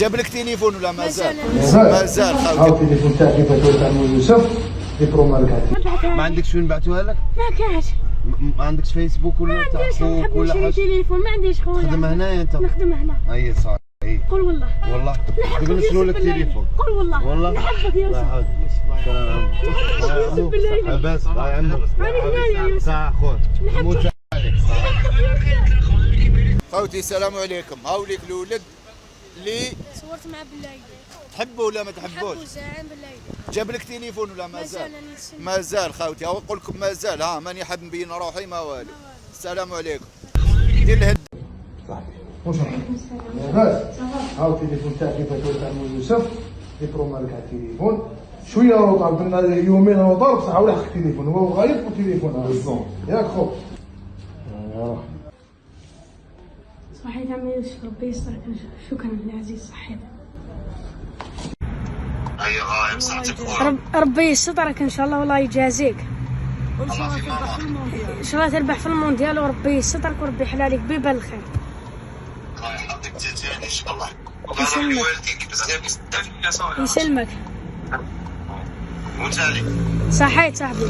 جاب لك تليفون ولا مازال؟ مازال خوتي. التليفون تاعك كيف تاع يوسف دي برو ماركات. ما عندكش وين بعثوها لك؟ ما كاش. ما عندكش فيسبوك ولا تاع خوك ولا حاجه؟ تليفون ما عنديش خويا. تخدم هنايا انت؟ نخدم هنا. اي صح. قول والله. والله تقول نشرو لك تليفون. قول والله. والله نحبك يا يوسف. يوسف بالله. بس يا عمو. انا هنا يا يوسف. ساعه خويا. موت عليك. خوتي السلام عليكم. هاو ليك الولد اللي صورت مع بالله. تحبه ولا ما تحبوش؟ نحبو زعيم بالله. جاب لك تليفون ولا مازال؟ مازال. مازال خوتي. هاو نقول لكم مازال. ها ماني حاب نبين روحي ما والو. السلام عليكم. دير الهد. صاحبي واش راك؟ لاباس؟ هاو التليفون تاعك كيف تاع يوسف دي برو ماركات تليفون. شويه روطار درنا يومين روطار بصح هو لحق التليفون هو غايب والتليفون بالزون ياك خو. صحيت عمي يوسف ربي يسترك. شكرا العزيز صحيت. اي غايب صحتك خويا. ربي يسترك ان شاء الله والله يجازيك. ان شاء الله تربح في المونديال وربي يسترك وربي يحل عليك بيبان الخير. الله يحفظك تاني ان شاء الله. يسلمك. والديك بزاف يسلمك. يسلمك. وانت عليك. صحيت صاحبي.